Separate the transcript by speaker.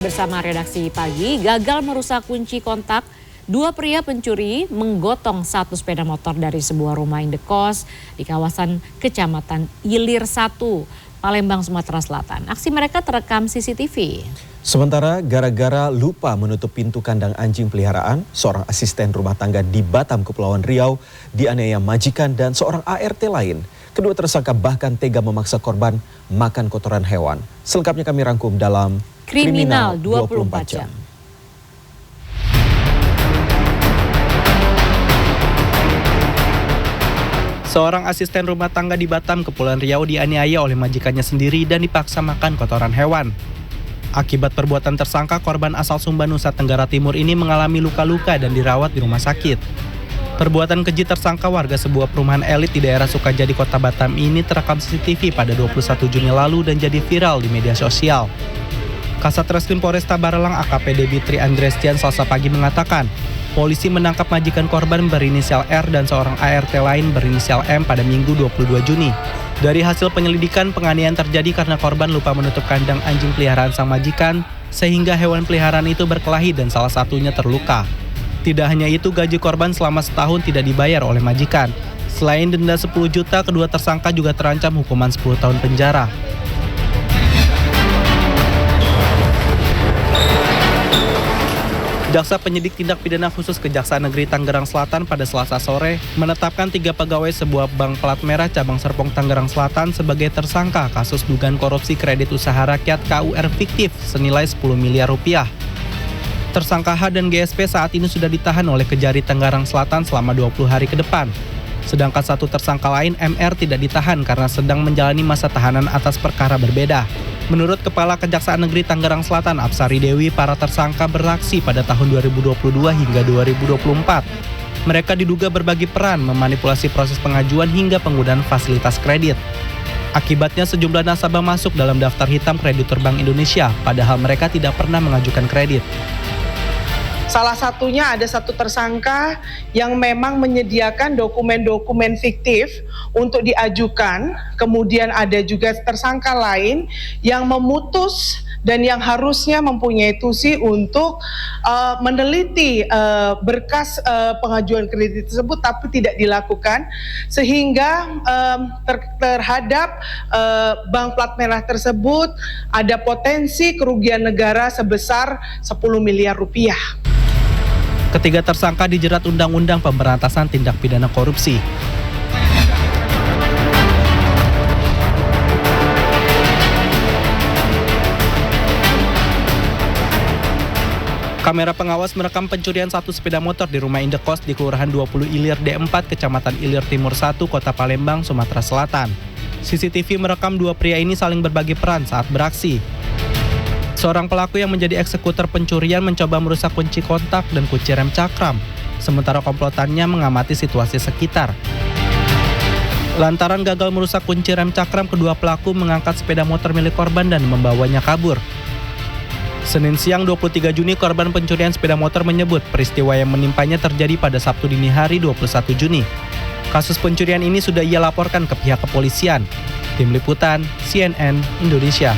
Speaker 1: Bersama redaksi pagi, gagal merusak kunci kontak, dua pria pencuri menggotong satu sepeda motor dari sebuah rumah indekos di kawasan Kecamatan Ilir 1, Palembang, Sumatera Selatan. Aksi mereka terekam CCTV.
Speaker 2: Sementara gara-gara lupa menutup pintu kandang anjing peliharaan, seorang asisten rumah tangga di Batam, Kepulauan Riau dianiaya majikan dan seorang ART lain. Kedua tersangka bahkan tega memaksa korban makan kotoran hewan. Selengkapnya kami rangkum dalam
Speaker 1: Kriminal 24 jam.
Speaker 3: Seorang asisten rumah tangga di Batam, Kepulauan Riau dianiaya oleh majikannya sendiri dan dipaksa makan kotoran hewan. Akibat perbuatan tersangka, korban asal Sumba, Nusa Tenggara Timur ini mengalami luka-luka dan dirawat di rumah sakit. Perbuatan keji tersangka warga sebuah perumahan elit di daerah Sukajadi, Kota Batam ini terekam CCTV pada 21 Juni lalu dan jadi viral di media sosial. Kasat Reskrim Polresta Barelang AKP Debitri Andrestian Selasa pagi mengatakan, polisi menangkap majikan korban berinisial R dan seorang ART lain berinisial M pada Minggu 22 Juni. Dari hasil penyelidikan, penganiayaan terjadi karena korban lupa menutup kandang anjing peliharaan sang majikan, sehingga hewan peliharaan itu berkelahi dan salah satunya terluka. Tidak hanya itu, gaji korban selama setahun tidak dibayar oleh majikan. Selain denda 10 juta, kedua tersangka juga terancam hukuman 10 tahun penjara. Jaksa Penyidik Tindak Pidana Khusus Kejaksaan Negeri Tangerang Selatan pada Selasa sore menetapkan 3 pegawai sebuah bank plat merah cabang Serpong Tangerang Selatan sebagai tersangka kasus dugaan korupsi kredit usaha rakyat KUR fiktif senilai 10 miliar rupiah. Tersangka H dan GSP saat ini sudah ditahan oleh Kejari Tangerang Selatan selama 20 hari ke depan. Sedangkan satu tersangka lain, MR, tidak ditahan karena sedang menjalani masa tahanan atas perkara berbeda. Menurut Kepala Kejaksaan Negeri Tangerang Selatan, Apsari Dewi, para tersangka beraksi pada tahun 2022 hingga 2024. Mereka diduga berbagi peran memanipulasi proses pengajuan hingga penggunaan fasilitas kredit. Akibatnya sejumlah nasabah masuk dalam daftar hitam kreditur Bank Indonesia, padahal mereka tidak pernah mengajukan kredit.
Speaker 4: Salah satunya ada satu tersangka yang memang menyediakan dokumen-dokumen fiktif untuk diajukan. Kemudian ada juga tersangka lain yang memutus dan yang harusnya mempunyai tusi untuk meneliti berkas pengajuan kredit tersebut tapi tidak dilakukan. Sehingga terhadap bank plat merah tersebut ada potensi kerugian negara sebesar 10 miliar rupiah.
Speaker 3: Ketiga tersangka dijerat Undang-Undang Pemberantasan Tindak Pidana Korupsi. Kamera pengawas merekam pencurian satu sepeda motor di rumah indekos di Kelurahan 20 Ilir D4, Kecamatan Ilir Timur 1, Kota Palembang, Sumatera Selatan. CCTV merekam dua pria ini saling berbagi peran saat beraksi. Seorang pelaku yang menjadi eksekutor pencurian mencoba merusak kunci kontak dan kunci rem cakram, sementara komplotannya mengamati situasi sekitar. Lantaran gagal merusak kunci rem cakram, kedua pelaku mengangkat sepeda motor milik korban dan membawanya kabur. Senin siang 23 Juni, korban pencurian sepeda motor menyebut peristiwa yang menimpanya terjadi pada Sabtu dini hari 21 Juni. Kasus pencurian ini sudah ia laporkan ke pihak kepolisian. Tim Liputan, CNN Indonesia.